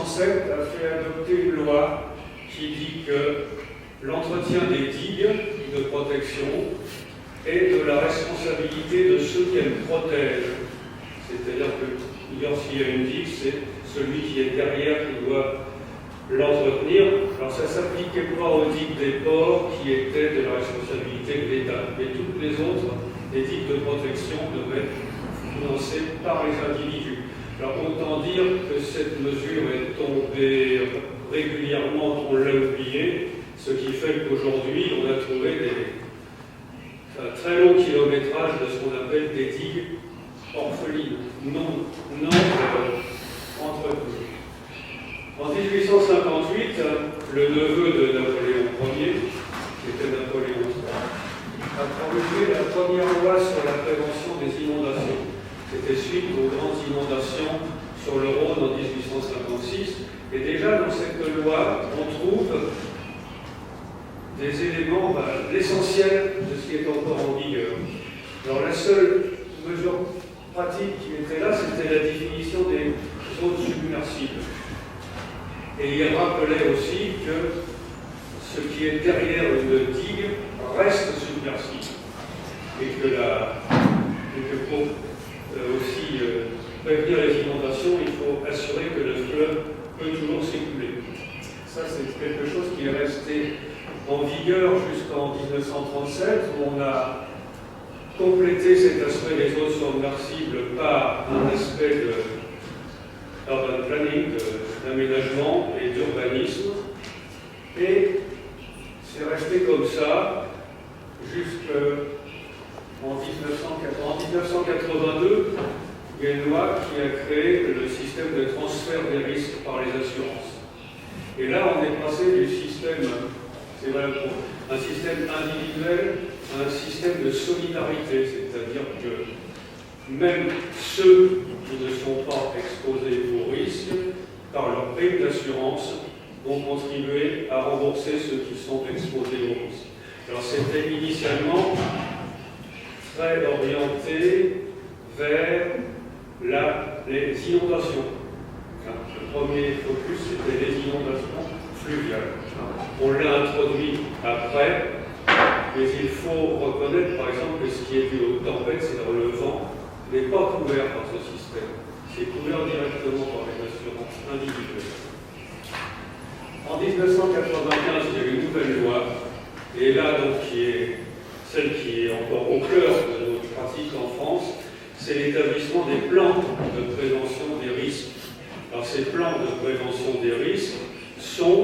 1907 a fait adopter une loi qui dit que l'entretien des digues de protection est de la responsabilité de ceux qui elles protègent. C'est-à-dire que s'il y a une digue, c'est celui qui est derrière qui doit l'entretenir. Alors ça s'appliquait pas aux digues des ports qui étaient de la responsabilité de l'État, mais toutes les autres, les digues de protection devaient être financées par les individus. Alors autant dire que cette mesure est tombée régulièrement, on l'a oublié, ce qui fait qu'aujourd'hui on a trouvé un très long kilométrage de ce qu'on appelle des digues orphelines, non entretenues. En 1858, le neveu de Napoléon Ier, qui était Napoléon III, a promulgué la première loi sur la prévention des inondations. C'était suite aux grandes inondations sur le Rhône en 1856. Et déjà dans cette loi, on trouve des éléments, l'essentiel de ce qui est encore en vigueur. Alors la seule mesure pratique qui était là, c'était la définition des zones submersibles. Et il rappelait aussi que ce qui est derrière une digue reste submersible. Et que pour aussi prévenir les inondations, il faut assurer que le fleuve peut toujours s'écouler. Ça, c'est quelque chose qui est resté en vigueur jusqu'en 1937, où on a complété cet aspect des zones submersibles par un aspect de urban planning, d'aménagement et d'urbanisme. Et c'est resté comme ça jusqu'en 1982. Il y a une loi qui a créé le système de transfert des risques par les assurances. Et là, on est passé du système, c'est vrai, un système individuel à un système de solidarité, c'est-à-dire que même ceux qui ne sont pas exposés aux risques, par leur prime d'assurance, vont contribuer à rembourser ceux qui sont exposés aux risques. Alors c'était initialement très orienté vers les inondations. Le premier focus, c'était les inondations fluviales. On l'a introduit après, mais il faut reconnaître par exemple que ce qui est dû aux tempêtes, c'est-à-dire le vent, n'est pas couvert par ce système. C'est couvert directement par les assurances individuelles. En 1995, il y a eu une nouvelle loi, et là, donc, qui est celle qui est encore au cœur de notre pratique en France, c'est l'établissement des plans de prévention des risques. Alors, ces plans de prévention des risques sont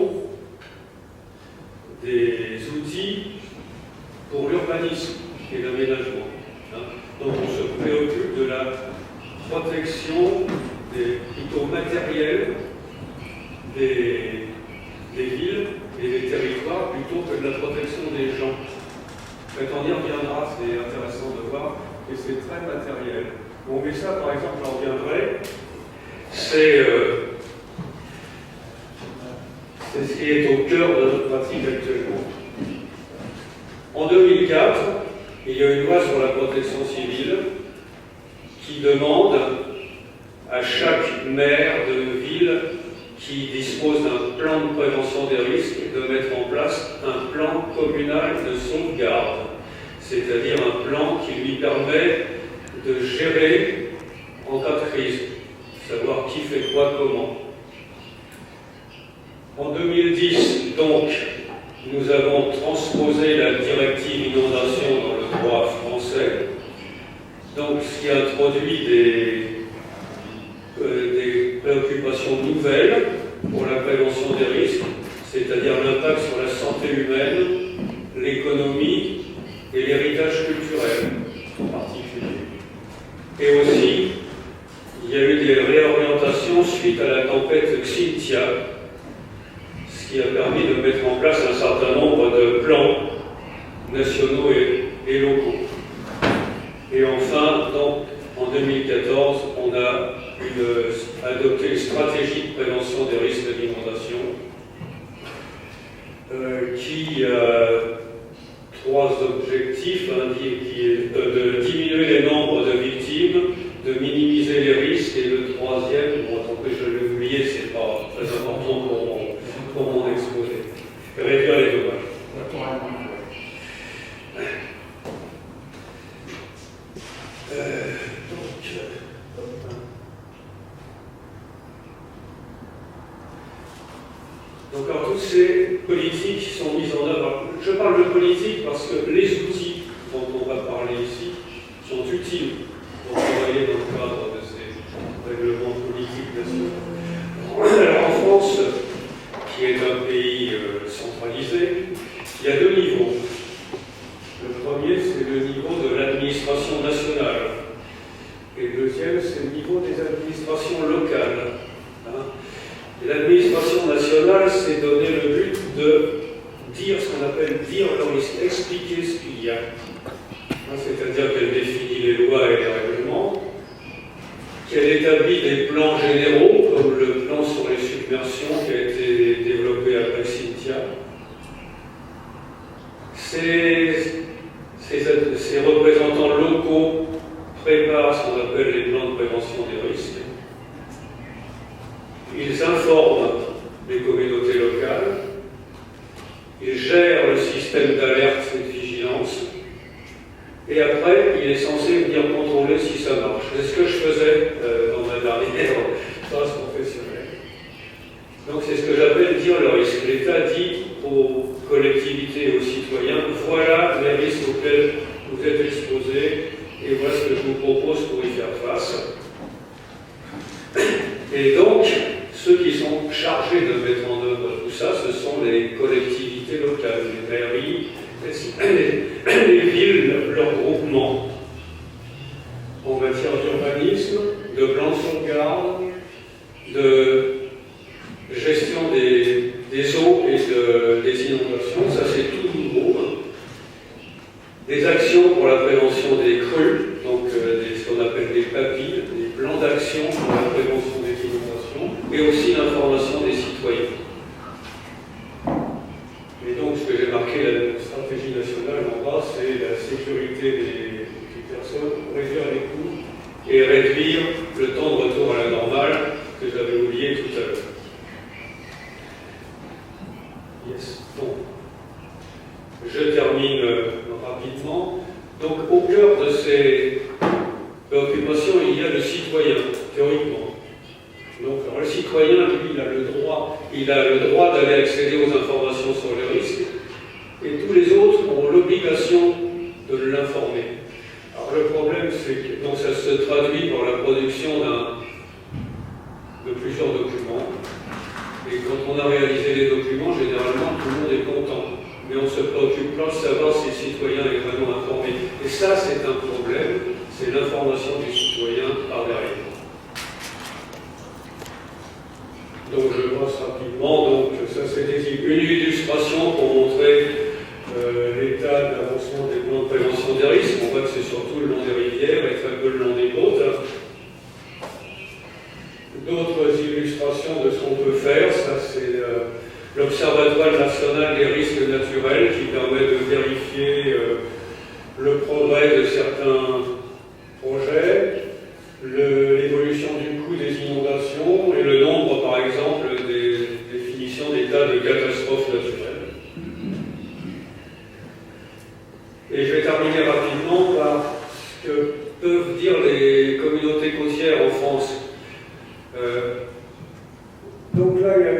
des outils pour l'urbanisme et l'aménagement. Donc, on se préoccupe de la protection plutôt matérielle des villes et des territoires plutôt que de la protection des gens. Quand on y reviendra, c'est intéressant de voir que c'est très matériel. Bon, mais ça, par exemple, j'en reviendrai, c'est ce qui est au cœur de notre pratique actuellement. En 2004, il y a une loi sur la protection civile qui demande à chaque maire de ville qui dispose d'un plan de prévention des risques de mettre en place un plan communal de sauvegarde, c'est-à-dire un plan qui lui permet de gérer en cas de crise, savoir qui fait quoi, comment. En 2010, donc, nous avons transposé la directive inondation dans le droit français, donc ce qui introduit des préoccupations nouvelles pour la prévention des risques, c'est-à-dire l'impact sur la santé humaine, l'économie et l'héritage culturel en particulier. Et aussi, il y a eu des réorientations suite à la tempête Xynthia, ce qui a permis de mettre en place un certain nombre de plans nationaux et locaux. Et enfin, donc, en 2014, on a adopté une stratégie de prévention des risques d'inondation qui a trois objectifs, qui est de diminuer les nombres de victimes, de minimiser les risques, et le troisième, bon, tant que je l'ai oublié, c'est pas très important pour mon exposé, réduire les dommages. Donc, alors, toutes ces politiques sont mises en œuvre. Je parle de politique parce que les outils dont on va parler ici sont utiles pour travailler dans le cadre de ces règlements politiques nationaux. Alors, en France, qui est un pays centralisé, il y a deux niveaux. Le premier, c'est le niveau de l'administration nationale. Et le deuxième, c'est le niveau des administrations locales. L'administration nationale s'est donné le but de dire ce qu'on appelle dire le risque, expliquer ce qu'il y a. C'est-à-dire qu'elle définit les lois et les règlements, qu'elle établit des plans généraux, comme le plan sur les submersions qui a été développé après Cynthia. Ces représentants locaux préparent ce qu'on appelle les plans de prévention des risques. Ils informent les communautés locales, ils gèrent le système d'alerte et de vigilance, et après, il est censé venir contrôler si ça marche. C'est ce que je faisais dans ma dernière phase professionnelle. Donc c'est ce que j'appelle dire le risque. L'État dit aux collectivités et aux citoyens, voilà les risques auxquels vous êtes exposés, et voilà ce que je vous propose pour y faire face. Et donc, ceux qui sont chargés de mettre en œuvre tout ça, ce sont les collectivités locales, les mairies, les villes, leurs groupements. En matière d'urbanisme, de plan de sauvegarde, de gestion des eaux et des inondations, ça c'est tout nouveau. Des actions pour la prévention des crues, donc ce qu'on appelle des PAPI, des plans d'action pour la prévention des inondations, et aussi l'information des citoyens. Et donc, ce que j'ai marqué, la stratégie nationale en bas, c'est la sécurité des personnes, réduire les coûts et réduire le temps de retour à la normale que j'avais oublié tout à l'heure. Yes. Bon. Je termine rapidement. Donc, au cœur de ces préoccupations, il y a le citoyen, théoriquement. Donc, alors, le citoyen, lui, il a le droit d'aller accéder aux informations sur les risques, et tous les autres ont l'obligation de l'informer. Alors, le problème, c'est que donc, ça se traduit par la production de plusieurs documents, et quand on a réalisé les documents, généralement, tout le monde est content. Mais on ne se préoccupe pas de savoir si le citoyen est vraiment informé. Et ça, c'est un problème, c'est l'information du citoyen par derrière. Donc je passe rapidement. Donc ça, c'est une illustration pour montrer l'état d'avancement des plans de prévention des risques. On voit que c'est surtout le long des rivières et très peu le long des côtes. D'autres illustrations de ce qu'on peut faire, ça c'est l'Observatoire national des risques naturels qui permet de vérifier le progrès de certains projets, l'évolution du coût des inondations et le nombre, par exemple, des définitions d'état de catastrophes naturelles. Et je vais terminer rapidement par ce que peuvent dire les communautés côtières en France. Donc là, il y a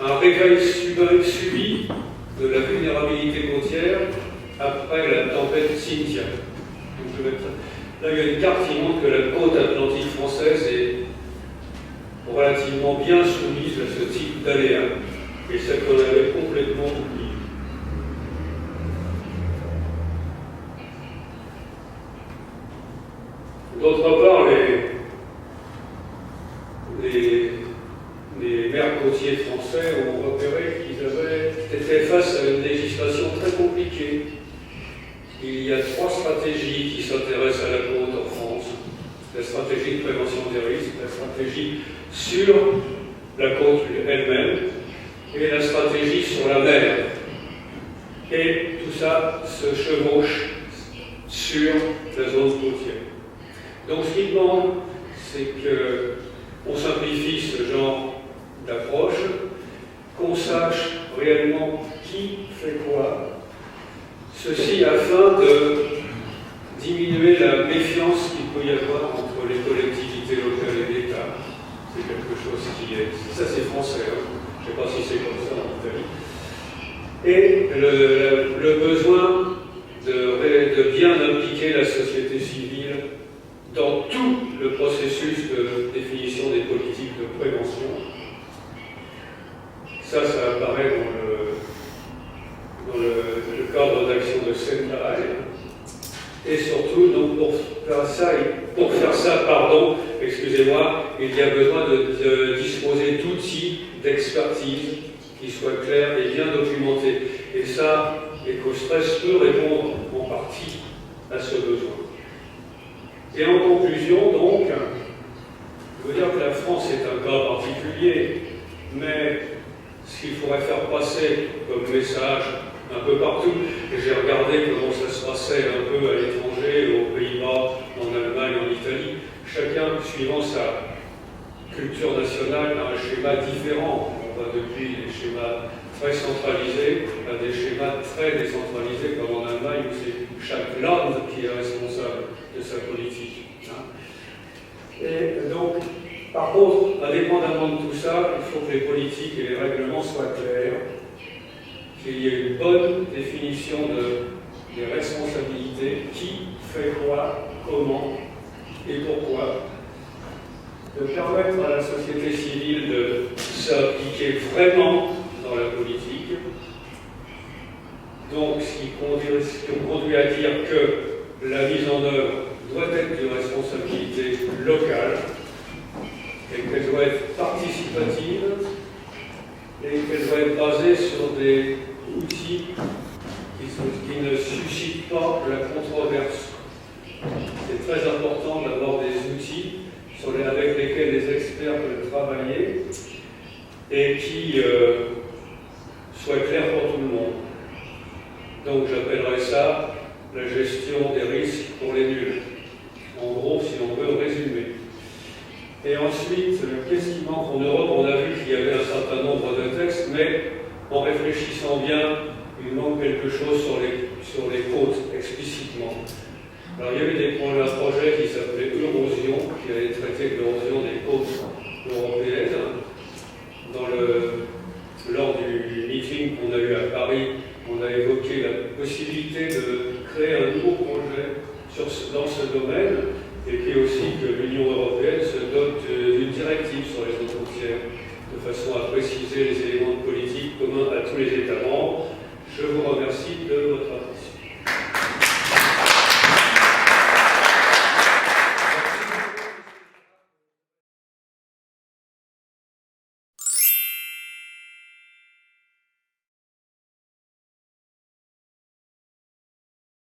un réveil subi de la vulnérabilité côtière après la tempête Cynthia. Donc, là, il y a une carte qui montre que la côte atlantique française est relativement bien soumise à ce type d'aléas, et celle qu'on avait complètement oubliée. D'autre part, les maires côtiers français ont repéré qu'ils étaient face à une législation très compliquée. Il y a 3 stratégies qui s'intéressent à la côte en France. La stratégie de prévention des risques, la stratégie sur la côte elle-même et la stratégie sur la mer. Et tout ça se chevauche sur la zone côtière. Donc ce qu'il demande, c'est qu'on simplifie ce genre d'approche, qu'on sache réellement qui fait quoi, ceci afin de diminuer la méfiance qu'il peut y avoir entre les collectivités locales et l'État. C'est quelque chose qui est... Ça c'est français, hein. Je ne sais pas si c'est comme ça en Italie. Et le besoin de bien impliquer la société civile dans tout le processus de définition des politiques de prévention. Ça apparaît dans le cadre d'action de Sendai. Et surtout, donc, pour faire ça, excusez-moi, il y a besoin de disposer d'outils d'expertise qui soient clairs et bien documentés. Et ça, EcoStress peut répondre en partie à ce besoin. Et en conclusion, donc, je veux dire que la France est un cas particulier, mais ce qu'il faudrait faire passer comme message un peu partout, et j'ai regardé comment ça se passait un peu à l'étranger, aux Pays-Bas, en Allemagne, en Italie, chacun suivant sa culture nationale a un schéma différent. On va depuis des schémas très centralisés à des schémas très décentralisés, comme en Allemagne, où c'est chaque land qui est responsable de sa politique. Et donc, par contre, indépendamment de tout ça, il faut que les politiques et les règlements soient clairs, qu'il y ait une bonne définition des responsabilités, qui fait quoi, comment et pourquoi, de permettre à la société civile de s'impliquer vraiment dans la politique. Donc, ce qui conduit à dire que la mise en œuvre doit être de responsabilité locale et qu'elle doit être participative et qu'elle doit être basée sur des outils qui ne suscitent pas la controverse. C'est très important d'avoir des outils avec lesquels les experts peuvent travailler et qui soient clairs pour tout le monde. Donc j'appellerais ça la gestion des risques pour les nuls. En gros, si on veut résumer. Et ensuite, qu'est-ce qui manque en Europe? On a vu qu'il y avait un certain nombre de textes, mais en réfléchissant bien, il manque quelque chose sur les côtes, explicitement. Alors il y avait un projet qui s'appelait Eurosion, qui allait traiter de l'érosion des côtes européennes. Lors du meeting qu'on a eu à Paris, on a évoqué la possibilité de créer un nouveau projet dans ce domaine, et puis aussi que l'Union européenne se dote d'une directive sur les eaux côtières, de façon à préciser les éléments de politique communs à tous les États membres. Je vous remercie de